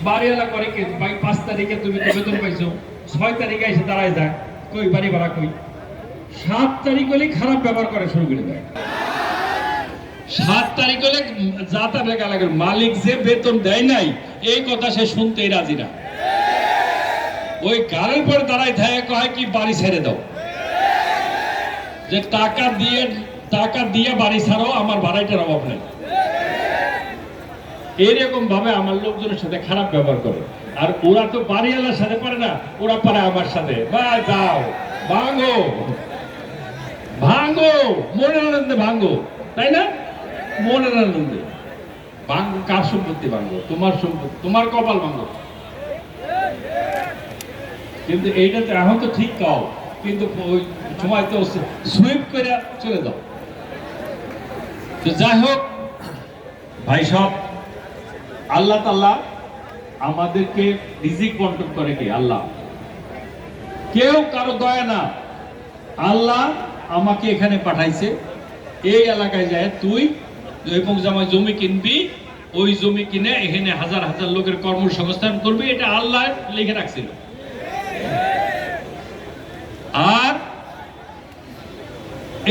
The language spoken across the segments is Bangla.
বাড়িওয়ালা করে কি ভাই 5 তারিখে তুমি তো বেতন পাইছো, 6 তারিখে এসে দাঁড়ায় যায়, কই বাড়ি ভাড়া কই। 7 তারিখ হলে খারাপ ব্যবহার করে শুরু করে দেয়। 7 তারিখ হলে যা তা বেগা লাগে, মালিক যে বেতন দেয় নাই এই কথা সে শুনতেই রাজি না। ওই গাড়ির পরে দাঁড়ায় থাকে, কয় কি বাড়ি ছেড়ে দাও, যে টাকা দিয়ে বাড়ি ছাড়ো, আমার ভাড়াইটার অভাব নেই। এরকম ভাবে আমার লোকজনের সাথে খারাপ ব্যবহার করে। আর ওরা তো বাড়িওয়ালার সাথে পারে না, ওরা পারে আমার সাথে। ভাই যাও ভাঙো ভাঙো, মনের আনন্দে ভাঙো, তাই না? মনের আনন্দে ভাঙো। কার সম্পত্তি ভাঙো? তোমার সম্পত্তি, তোমার কপাল ভাঙো। কিন্তু এইটা তো এখন তো ঠিক কাও, কিন্তু ওই সময় তো সুইপ করে চলে যাও। তো যাই হোক ভাই, সব আল্লাহ তাআলা আমাদেরকে রিজিক বন্টন করে কি? আল্লাহ। কেউ কারো দয়া না। আল্লাহ আমাকে এখানে পাঠাইছে, এই এলাকায় যায় তুই এবং জামাই জমি কিনবি, ওই জমি কিনে এখানে হাজার হাজার লোকের কর্মসংস্থান করবি, এটা আল্লাহ লিখে রাখছিল। আর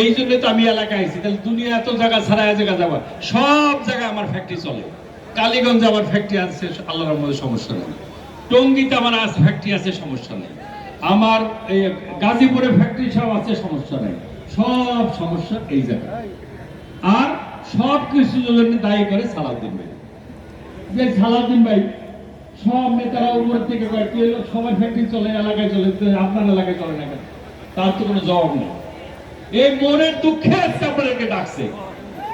এই জন্য তো আমি এলাকায় আইছি। তাহলে দুনিয়া এত জায়গা ছাড়া জায়গা যাবার, সব জায়গায় আমার ফ্যাক্টরি চলে। কালীগঞ্জ আমার ফ্যাক্টরি আছে, আল্লাহর রহমতে সমস্যা নেই। টঙ্গীতে আমার ফ্যাক্টরি আছে, সমস্যা নেই। আমার গাজীপুরে ফ্যাক্টরি সব আছে, সমস্যা নেই। সব সমস্যা এই জায়গায়। আর সব কিছু জন্য দায়ী করে সালাউদ্দিন ভাই। যে সালাউদ্দিন ভাই সব নেতারা উপর থেকে সবাই ফ্যাক্টরি চলে, এলাকায় চলে, আপনার এলাকায় চলে না কেন? তার তো কোনো জবাব নেই। এই মনের দুঃখে আজকে আপনাদেরকে ডাকছে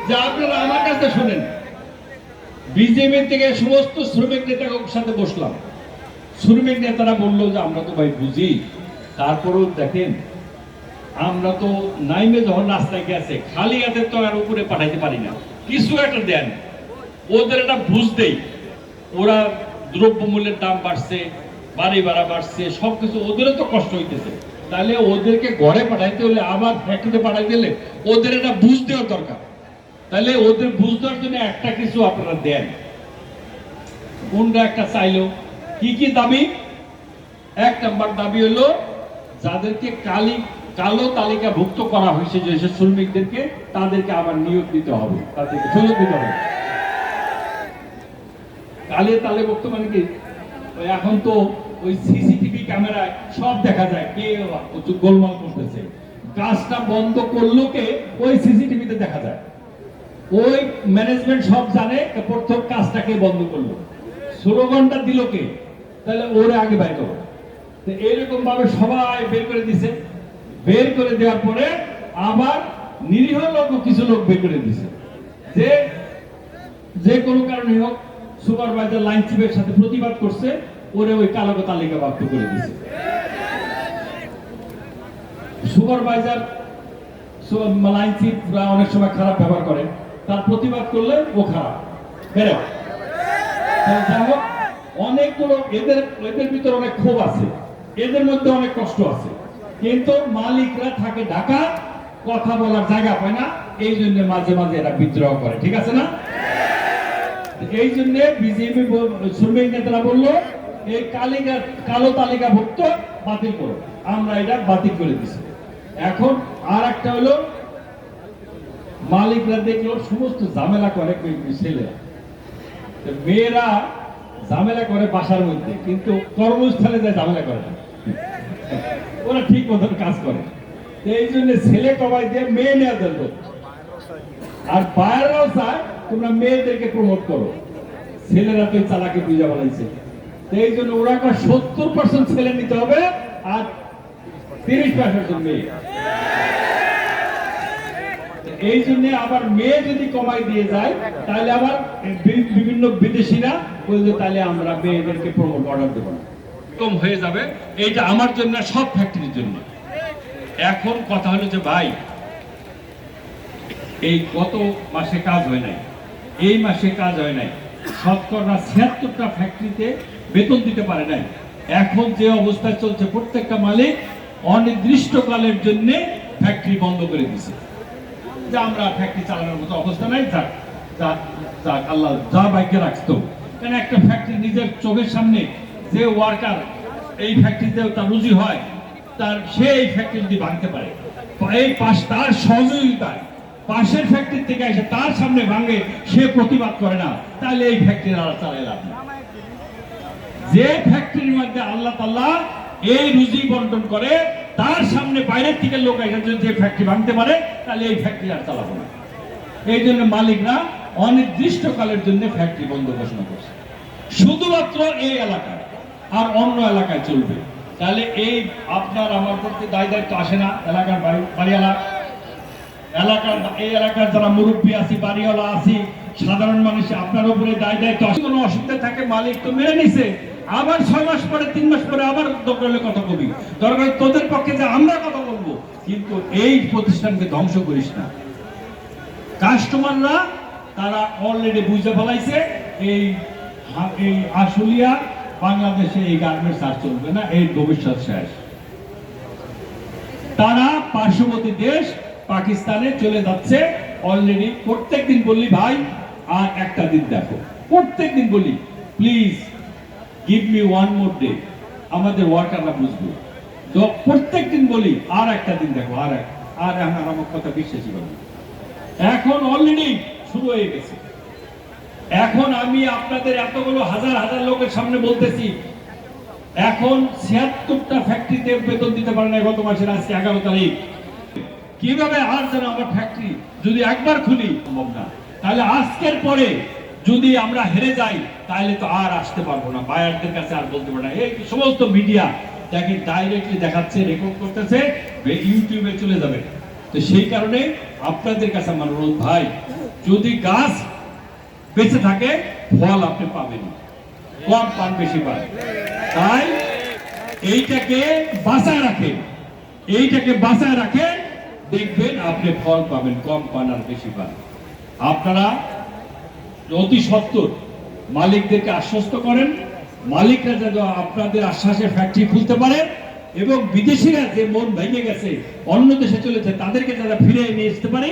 যে আপনারা আমার কাছে শোনেন। বিজেপি থেকে সমস্ত শ্রমিক নেতার সাথে বসলাম। শ্রমিক নেতারা বললো যে আমরা তো ভাই বুঝি, তারপরেও দেখেন আমরা তো নাইমে যখন রাস্তায় গেছে খালি হাতে তো আর উপরে পাঠাইতে পারি না, কিছু একটা দেন। ওদের একটা বুঝ দেই, ওরা দ্রব্যমূল্যের দাম বাড়ছে, বাড়ি ভাড়া বাড়ছে, সবকিছু ওদেরও তো কষ্ট হইতেছে। তাহলে ওদেরকে ঘরে পাঠাইতে হলে, আবার ফ্যাক্টরিতে পাঠাইতে হলে ওদের একটা বুঝ দেওয়ার দরকার। তাহলে ওদের বুঝ দেওয়ার জন্য একটা কিছু আপনারা দেন। কোনটা একটা চাইলো? কি কি দাবি? 1 নম্বর দাবি হলো যাদেরকে কালো তালিকাভুক্ত করা হয়েছে যে শ্রমিকদেরকে, তাদেরকে আবার নিয়োগ দিতে হবে, তাদেরকে সুযোগ দিতে হবে। কালো তালিকাভুক্ত মানে কি? এখন তো ওই সিসিটিভি ক্যামেরায় সব দেখা যায় কে গোলমাল করতেছে। কাজটা বন্ধ করলো কে? ওই সিসিটিভিতে দেখা যায়। ওই ম্যানেজমেন্ট সব জানে প্রথম কাজটাকে বন্ধ করলো, স্লোগানটা দিল কে, তাহলে ওরে আগে বের করো। তো এরকম ভাবে সবাই বের করে দিছে। বের করে দেওয়ার পরে আবার নিরীহ লোক কিছু লোক বের করে দিছে, যে কোনো কারণে হোক সুপারভাইজার লাইন চিফের সাথে প্রতিবাদ করছে, ওরে ওই কালো তালিকাভুক্ত করে দিছে। সুপারভাইজার লাইন চিফ অনেক সময় খারাপ ব্যবহার করে, তার প্রতিবাদ করলে ও খারাপ বেরো। যাই হোক, অনেকগুলো এদের ভিতরে অনেক ক্ষোভ আছে, এদের মধ্যে অনেক কষ্ট আছে, কিন্তু মালিকরা থাকে ঢাকা, কথা বলার জায়গা পায় না, এই জন্য মাঝে মাঝে এরা বিদ্রোহ করে। ঠিক আছে না? এই জন্য বিজেপি শ্রমিক নেতারা বললো এই কালো তালিকাভুক্ত বাতিল করো। আমরা এটা বাতিল করে দিছি। এখন আর একটা হলো, মালিকরা দেখলো সমস্ত ঝামেলা করে ছেলেরা, মেয়েরা ঝামেলা করে বাসার মধ্যে, কিন্তু কর্মস্থলে যায় ঝামেলা করে না। ওরা ঠিক মতন কাজ করে। এই জন্য ছেলে কমাই দিয়ে মেয়ে নেওয়া দেন। আর বাইরেও চায় তোমরা মেয়েদেরকে প্রমোট করো, ছেলেরা তো চালাকে বুঝা বলাইছে। এই জন্য ওরা 70% ছেলে নিতে হবে আর 30% মেয়ে। এই জন্য আবার মেয়ে যদি কমাই দিয়ে যায়, তাহলে আবার বিভিন্ন বিদেশিরা বলবে তাহলে আমরা মেয়েদেরকে প্রমোট অর্ডার দেবো না, কম হয়ে যাবে। এইটা আমার জন্য, সব ফ্যাক্টরির জন্য। এখন কথা হলো যে ভাই, এই গত মাসে কাজ হয় নাই, এই মাসে কাজ হয় নাই, শতকরা 76টা ফ্যাক্টরিতে বেতন দিতে পারে নাই। এখন যে অবস্থায় চলছে, প্রত্যেকটা মালিক অনির্দিষ্টকালের জন্য ফ্যাক্টরি বন্ধ করে দিছে, যে আমরা ফ্যাক্টরি চালানোর মতো অবস্থা নাই, যাক আল্লাহ যা ভাগ্যে রাখতো। কেন একটা ফ্যাক্টরি নিজের চোখের সামনে যে ওয়ার্কার এই ফ্যাক্টরিতে তার রুজি হয়, তার সে এই ফ্যাক্টরি যদি ভাঙতে পারে, এই পাশ তার সহযোগিতায় পাশের ফ্যাক্টরি থেকে এসে তার সামনে ভাঙে, সে প্রতিবাদ করে না, তাহলে এই ফ্যাক্টরি আর চালাই লাভ নেই। যে ফ্যাক্টরির মধ্যে আল্লাহ তাআলা এই রুজি বন্টন করে, তার সামনে বাইরের থেকে লোক এসে যদি ফ্যাক্টরি ভাঙতে পারে, তাহলে এই ফ্যাক্টরি আর চালাবো না। এই জন্য মালিকরা অনির্দিষ্টকালের জন্য ফ্যাক্টরি বন্ধ ঘোষণা করছে, শুধুমাত্র এই এলাকায়, আর অন্য এলাকায় চলবে। তাহলে এই আপনার আমার প্রতি দায় দায়িত্ব আসে না? এলাকার বাড়িওয়ালা, এলাকার এই এলাকার যারা মুরব্বী আছি, বাড়িওয়ালা আছি, সাধারণ মানুষ, আপনার উপরে দায় দায়িত্ব। কোনো অসুবিধা থাকে মালিক তো মেনে নিছে, আবার 6 মাস পরে 3 মাস পরে আবার দরকার হলে কথা কবি, দরকার তোদের পক্ষে যে আমরা কথা বলবো, কিন্তু এই প্রতিষ্ঠানকে ধ্বংস করিস না। কাস্টমাররা তারা অলরেডি বুঝে ফেলাইছে এই আশুলিয়া বাংলাদেশে এই গার্মেন্টস আর চলবে না, এই ভবিষ্যৎ শেষ। তারা পার্শ্ববর্তী দেশ পাকিস্তানে চলে যাচ্ছে অলরেডি। প্রত্যেকদিন বললি ভাই আর একটা দিন দেখো, প্রত্যেকদিন বলি please give me one more day, আমাদের ওয়ার্কাররা বুঝবে। তো প্রত্যেকদিন বলি আর একটা দিন দেখো, আর আমার কথা বিশ্বাসই করবে। এখন অলরেডি শুরু হয়ে গেছে। এখন আমি আপনাদের এতগুলো হাজার হাজার লোকের সামনে বলতেছি, এখন 76টা ফ্যাক্টরিতে বেতন দিতে পারে না গত মাসের, আজকে 11 তারিখ। কিভাবে আর যেন আমার ফ্যাক্টরি যদি একবার খুলি সম্ভব না, তাহলে আজকের পরে যদি আমরা হেরে যাই, তাহলে তো আর আসতে পারবো না, বায়ারদের কাছে আর বলতে পারবো না। এই সমস্ত মিডিয়া দেখেন ডাইরেক্টলি দেখাচ্ছে, রেকর্ড করতেছে, ইউটিউবে চলে যাবে। তো সেই কারণে আপনাদের কাছে আমার অনুরোধ, ভাই যদি গাছ বেঁচে থাকে ফল আপনি পাবেন, কম পান বেশি পান। তাই এইটাকে বাঁচায় রাখেন, এইটাকে বাঁচায় রাখেন, দেখবেন আপনি ফল পাবেন, কম পান আর বেশি পান। আপনারা অতি সত্বর মালিকদেরকে আশ্বস্ত করেন, মালিকরা যেন আপনাদের আশ্বাসে ফ্যাক্টরি খুলতে পারে, এবং বিদেশিরা যে মন ভেঙে গেছে অন্য দেশে চলেছে তাদেরকে যারা ফিরে নিয়ে আসতে পারে,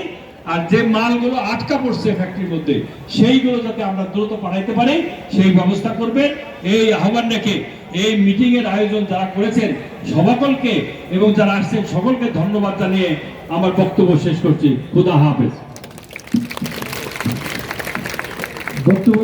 আর যে মালগুলো আটকা পড়ছে ফ্যাক্টরির মধ্যে সেইগুলো যাতে আমরা দ্রুত পাঠাইতে পারি সেই ব্যবস্থা করবেন। এই আহ্বান রেখে এই মিটিং এর আয়োজন যারা করেছেন সকলকে এবং যারা আসছেন সকলকে ধন্যবাদ জানিয়ে আমার বক্তব্য শেষ করছি। খুদা হাফেজ। বক্তব্য